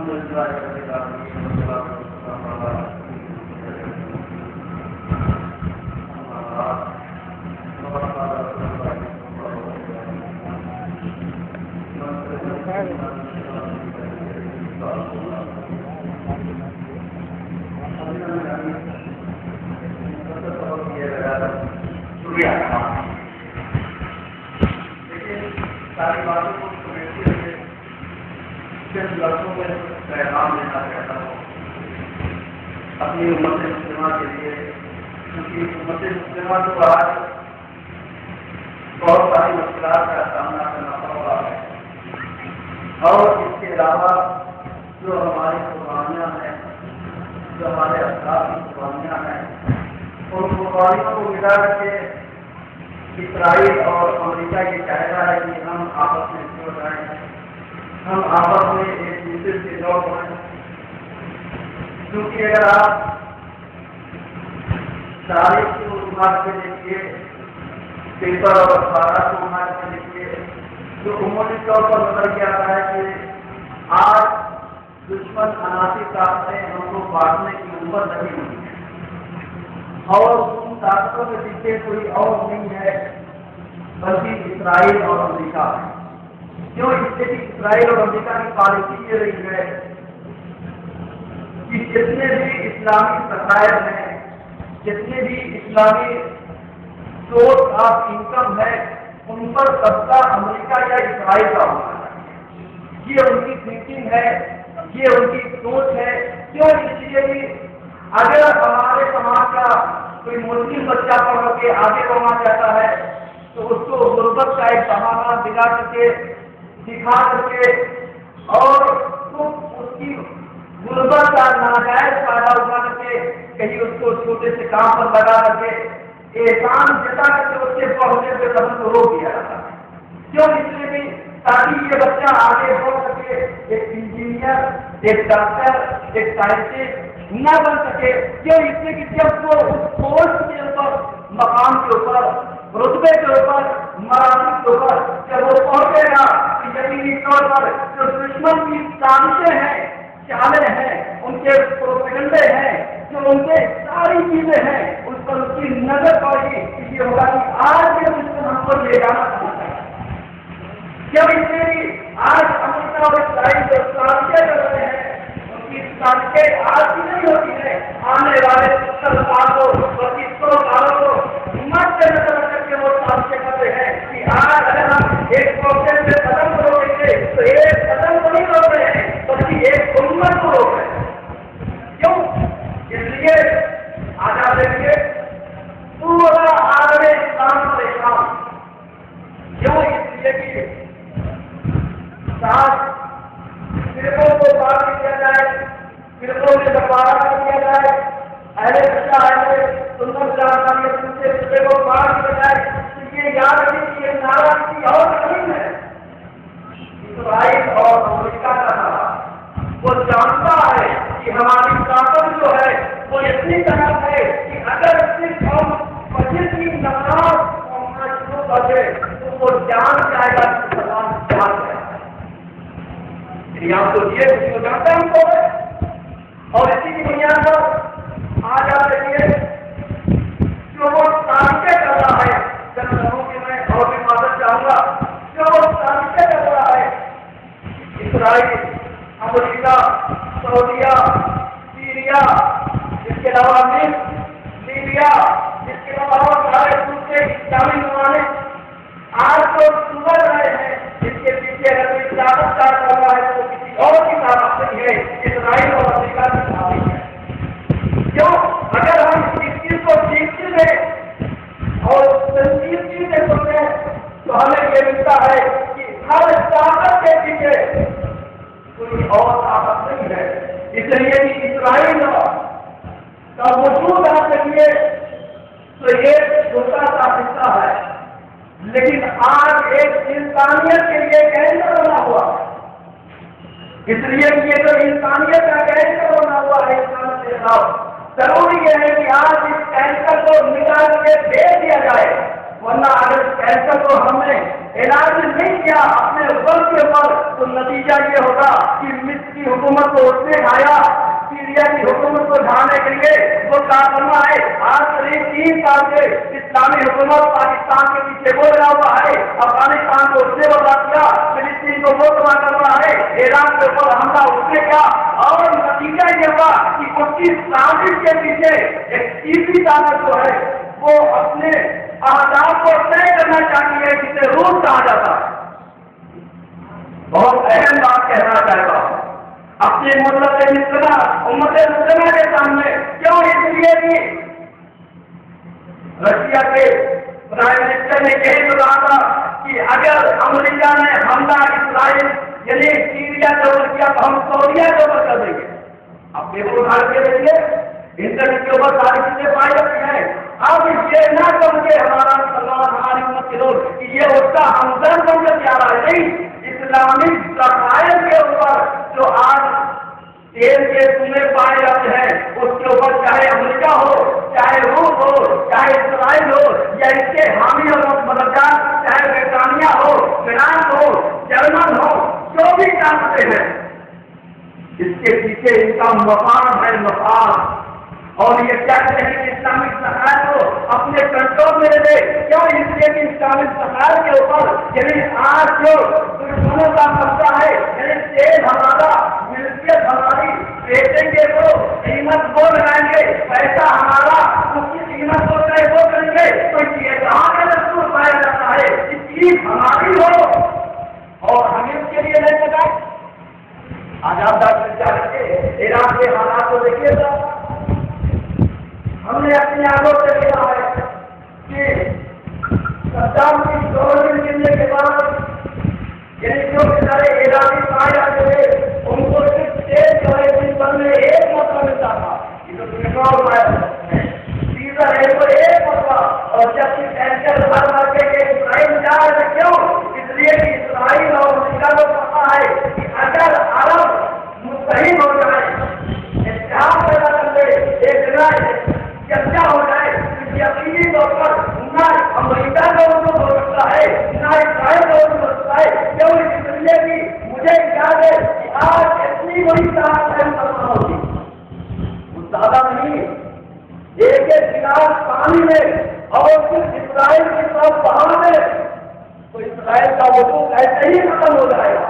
لله رب العالمين والصلاة والسلام على ساری باتوں کو سمیٹتے ہوئے صرف لفظوں میں پیغام دینا چاہتا ہوں اپنی امت مسلمہ کے لیے، کیونکہ امت مسلمہ کو آج بہت ساری مشکلات کا سامنا کرنا پڑ رہا ہے، اور اس کے علاوہ جو ہماری قربانیاں ہیں، جو ہمارے افراد کی قربانیاں ہیں، ان قربانیوں کو ملا کے اسرائیل اور امریکہ یہ چاہتا ہے کہ ہم آپس میں جڑ جائیں، ہم آپس میں ایک دوسرے سے جوڑ پائیں، کیونکہ اگر آپ تاریخ کو اٹھا کے دیکھیے، پیپر اور اخبارات کو اٹھا کے دیکھیے، جو عمومی طور پر نظر کے آتا ہے کہ آج دشمن عناصری طاقتیں ہم کو بانٹنے کی عمر نہیں ہوئی ہے، اور ان طاقتوں کے پیچھے کوئی اور نہیں ہے بلکہ اسرائیل اور امریکہ ہے۔ کیوں؟ اس سے کہ اسرائیل اور امریکہ کی پالیسی یہ رہی ہے کہ جتنے بھی اسلامی ذخائر ہیں، جتنے بھی اسلامی سورس آف انکم ہے، ان پر قبضہ امریکہ یا اسرائیل کا ہونا چاہیے۔ یہ ان کی تھنکنگ ہے، یہ ان کی سوچ ہے۔ کیوں؟ اس لیے کہ اگر ہمارے سماج کا کوئی مسلم بچہ پڑھ کے آگے بڑھنا چاہتا ہے تو اس کو غربت کا ایک بہانہ دکھا کر کے اور اس کی غربت کا ناجائز فائدہ اٹھا کر کے کہیں اس کو چھوٹے سے کام پر لگا کر کے احسان جتا کر کے اس کے پڑھنے پہ قدم کو روک دیا جاتا ہے۔ کیوں؟ اس لیے بھی تاکہ یہ بچہ آگے بڑھ سکے، ایک انجینئر، ایک ڈاکٹر، ایک سائنٹسٹ نہ بن سکے۔ کیوں؟ اس لیے کہ جب وہ اس پوسٹ کے اوپر، مقام کے اوپر، رتبے کے اوپر، مراتب کے اوپر جب وہ پہنچے گا کہ یقینی طور پر جو دشمن کی سازشیں ہیں، چالیں ہیں، ان کے پروپیگنڈے ہیں، جو ان کے ساری چیزیں ہیں، ان پر اس کی نظر پڑے گی، اس لیے ہوگا کہ آج کے دشمن ہم کو لے جانا چاہتا ہے۔ جب اس لیے آج امریکہ اور اسرائیل جو سازشیں کر رہے ہیں، سازشیں آج کی نہیں ہوتی ہے، آنے والے 70 سالوں 25 سالوں کو مد نظر رکھ کے وہ سازشیں کرتے ہیں کہ آج اگر ہم 1% سے قدم کو روکیں گے تو ایک قدم کو نہیں روک رہے ہیں بلکہ ایک امت کو روک رہے ہیں۔ کیوں؟ اس لیے آج آپ دیکھیے پورا عالم اسلام پریشان۔ کیوں؟ اس لیے کہ ساتھ فرقوں کو باہر کیا جائے، فرقوں میں بٹوارا کیا جائے، اہل بچہ اہل سنت جانکاری دوسرے فرقے کو باہر کیا جائے، تو یہ یاد رکھیں کہ یہ نعرہ کسی اور کا نہیں ہے، اسرائیل اور امریکہ کا نعرہ۔ وہ جانتا ہے کہ ہماری طاقت جو ہے وہ اتنی طاقت ہے کہ اگر صرف ہم فجر کی نماز پڑھنا شروع کر دیں تو وہ جان جائے گا کہ سلام جان جائے گا۔ یہاں تو یہ کسی کو جانتا ہم کو ہے، اور اسی کی بنیاد پر آج آپ دیکھیے جو وہ سازشیں کر رہا ہے، جب لوگوں کی میں اور بھی مدد چاہوں گا، جو وہ سازشیں کر رہا ہے اسرائیل، امریکہ، سعودیہ، سیریا، اس کے علاوہ مصر، لیبیا، اس کے علاوہ بہت سارے دوسرے اسلامی ممالک آج تو سمجھ رہے ہیں جس کے پیچھے اگر کوئی طاقت کار کر رہا ہے تو کسی اور کی طاقت نہیں ہے، اسرائیل اور امریکہ کی طاقت ہے۔ کیوں؟ اگر ہم اس چیز کو سیکھتے ہیں اور سنجیدگی سے سنتے تو ہمیں یہ ملتا ہے کہ ہر طاقت کے پیچھے کوئی اور طاقت نہیں ہے۔ اس لیے کہ اسرائیل کا وجود آپ دیکھیے تو یہ چھوٹا سا حصہ ہے، لیکن آج ایک انسانیت کے لیے کینسر بنا ہوا ہے۔ اس لیے کہ یہ جو انسانیت کا کینسر بنا ہوا ہے انسان کے خلاف، ضروری یہ ہے کہ آج اس کینسر کو نکال کے دے دیا جائے، ورنہ اگر اس کینسر کو ہم نے اعلان نہیں کیا اپنے وقت کے اوپر، تو نتیجہ یہ ہوگا کہ مصر کی حکومت کو اس نے کھایا، سیریا کی حکومت کو ڈھانے کے لیے وہ کارنامہ ہے۔ آج قریب 3 سال سے اسلامی حکومت پاکستان کے پیچھے وہ لگا ہوا ہے، افغانستان کو اس نے برباد کیا، فلسطین کو وہ تباہ کر رہا ہے، ایران کے اوپر حملہ اس نے کیا، اور نتیجہ یہ ہوا کہ اس کی سازش کے پیچھے ایک تیسری طاقت جو ہے وہ اپنے اہداف کو طے کرنا چاہتی ہے، جسے روس کہا جاتا ہے۔ بہت اہم بات کہنا چاہتا ہوں اپنی امت مسلمہ کے سامنے، کیوں؟ اس لیے کہ رشیا کے پرائم منسٹر نے یہی تو کہا تھا کہ اگر امریکہ نے حملہ اسرائیل یعنی سیریا کے اوپر کیا تو ہم سعودیہ کے اوپر کر دیں گے۔ اب پیپر اٹھا کے دیکھیے، انٹرنیٹ کے اوپر ساری چیزیں پائی جاتی ہیں۔ اب یہ نہ سمجھے ہمارا مسلمان، ہماری امت کے لوگ کہ یہ اس کا ہمدرد سمجھ کے آ رہا ہے، نہیں۔ اسلامی ذخائر کے اوپر جو آج تیل کے کنویں پائے جاتے ہیں، اس کے اوپر چاہے امریکہ ہو، چاہے روس ہو، چاہے اسرائیل ہو، یا اس کے حامی اور مددگار چاہے برطانیہ ہو، فرانس ہو، جرمن ہو، جو بھی جانتے ہیں، اس کے پیچھے ان کا مفاد ہے، مفاد۔ اور یہ کیا کہتے ہیں کہ اسلامک ذخائر کو اپنے کنٹرول میں دے، کیوں؟ اس لیے کہ اسلامک ذخائر کے اوپر یعنی آج جو دشمنوں کا مسئلہ ہے، یعنی تیل ہمارا، ملکیت ہماری، بیچیں گے تو قیمت وہ لگائیں گے، پیسہ ہمارا، اس کی قیمت کو طے وہ کریں گے، تو یہ کہاں کا دستور پایا جاتا ہے کہ چیز ہماری ہو اور ہمیں اس کے لیے نہیں لگائے۔ آج آپ جا کے ایران کے حالات کو دیکھیے گا، ہم نے اپنی آنکھوں سے دیکھا ہے کہ صدام کی گورنمنٹ گرنے کے بعد یعنی جو سارے ایرانی پائے جاتے تھے ان کو صرف ایک جو ہے دن بھر میں ایک موقع ملتا تھا، سیزر ہے وہ ایک موقع، اور جب کہ ٹینکر بھر بھر کے اسرائیل جا رہے تھے، کیوں؟ اس لیے کہ اسرائیل اور امریکہ کو پتا ہے کہ اگر عرب متحد ہو جائے، اتحاد پیدا کر دے، ایک رائے چرچا ہو جائے، تو یقینی طور پر نہ امریکہ کا وجود ہو سکتا ہے، نہ اسرائیل کا وجود ہو سکتا ہے، کیوں؟ اس لیے کہ مجھے یاد ہے کہ آج اتنی بڑی طاقت ہے مسلمانوں کی، وہ زیادہ نہیں، ایک ایک گلاس پانی میں اور صرف اسرائیل کی طرف بہا دے تو اسرائیل کا وجود ایسے ہی ختم ہو جائے گا۔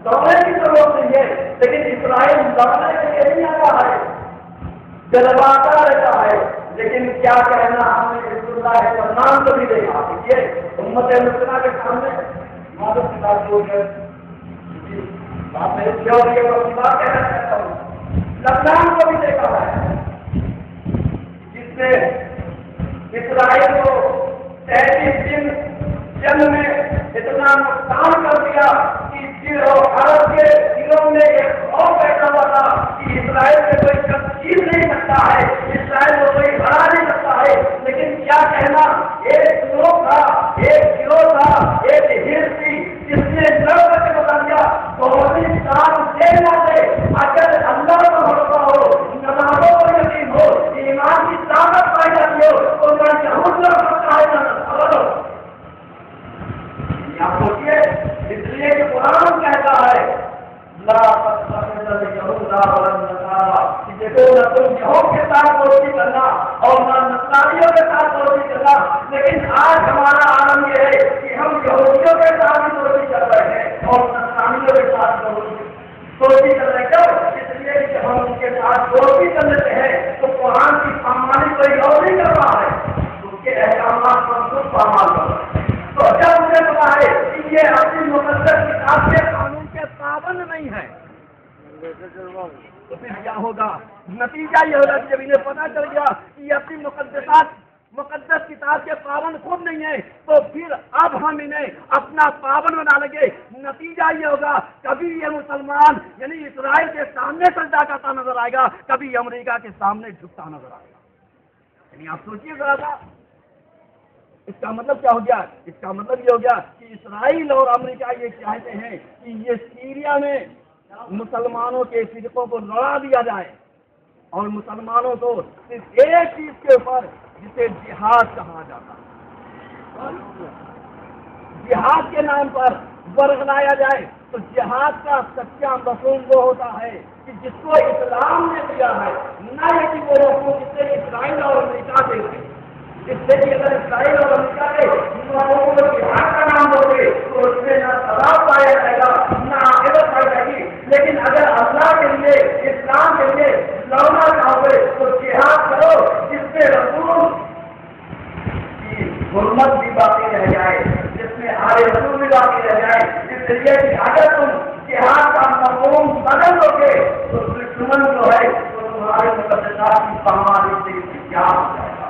دوڑنے کی ضرورت نہیں ہے، لیکن اسرائیل دوڑنے کے لیے نہیں آتا ہے، جذباتا رہتا ہے۔ لیکن کیا کہنا، ہم نے حزب اللہ کا نام تو بھی دیکھا، یہ امت مسلمہ کے سامنے معلوم کی بات ہو ہے، بات نہیں کیا ہو رہی ہے، اپنی بات کہنا چاہتا ہوں۔ لبنان کو بھی دیکھا ہے جس نے اسرائیل کو 33 دن جنگ میں اتنا نقصان کر دیا کہ عرب کے دلوں میں ایک خوف بیٹھا ہوا تھا کہ اسرائیل سے کوئی چیز نہیں سکتا ہے، اسرائیل کو کوئی ہرا نہیں سکتا ہے۔ لیکن کیا کہنا، ایک گروہ تھا، ایک گروہ تھا، ایک حزب تھی جس نے لڑ کر کے بتا دیا بہت ہی کام دینا ہے، اگر اللہ کا بھروسہ ہو، نمازوں پر یقین ہو، ایمان کی طاقت پائی جاتی ہو تو نہ یہود لڑ سکتا ہے نہ نصارہ۔ آپ سوچیے، اس لیے کہ قرآن کہتا ہے لا تتخذوا اليهود والنصارى، کہ دیکھو نہ تم یہود کے ساتھ دوستی کرنا اور نہ نصاریوں کے ساتھ دوستی کرنا۔ لیکن آج ہمارا عالم یہ ہے کہ ہم یہودیوں کے ساتھ بھی دوستی کر رہے ہیں اور نصاریوں کے ساتھ دوستی کر رہے ہیں، کیوں؟ اس لیے کہ ہم ان کے ساتھ دوستی کر لیتے ہیں تو قرآن کی پامالی کوئی اور نہیں کر رہا ہے، اس کے احکامات پر خود پامال کر رہے ہیں۔ تو جب مجھے پتا ہے کہ یہ اپنی مقدس کتاب کے قانون کے پابند نہیں ہے تو پھر کیا ہوگا؟ نتیجہ یہ ہوگا کہ جب انہیں پتا چل گیا کہ یہ اپنی مقدس کتاب کے پابند خود نہیں ہے تو پھر اب ہم انہیں اپنا پابند بنا لیں گے۔ نتیجہ یہ ہوگا کبھی یہ مسلمان یعنی اسرائیل کے سامنے سجدہ کرتا نظر آئے گا، کبھی امریکہ کے سامنے جھکتا نظر آئے گا۔ یعنی آپ سوچیے ذرا سا، اس کا مطلب کیا ہو گیا؟ اس کا مطلب یہ ہو گیا کہ اسرائیل اور امریکہ یہ چاہتے ہیں کہ یہ سیریا میں مسلمانوں کے فرقوں کو لڑا دیا جائے اور مسلمانوں کو صرف ایک چیز کے اوپر جسے جہاد کہا جاتا ہے، جہاد کے نام پر ورگلایا جائے تو جہاد کا سچا مفہوم وہ ہوتا ہے کہ جس کو اسلام نے دیا ہے، نہ یہ کہ وہ مفہوم جس سے اسرائیل اور امریکہ دے گئے، اس سے کہ اگر اسرائیل اور امریکہ کے لوگوں کو جہاد کا نام دو گے تو اس میں نہ ثواب پایا جائے گا نہ عاقبت پائی جائے گی، لیکن اگر اللہ کے لیے اسلام کے لیے لڑنا چاہو تو جہاد کرو جس سے رسول کی حرمت بھی باقی رہ جائے، جس میں آئے رسول بھی باقی رہ جائے، اس لیے کہ اگر تم جہاد کا مفہوم بدل دو گے تو دشمن جو ہے تو تمہارے مقدسات کی پامالی سے کیا ہو جائے گا۔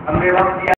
ہم نے وقت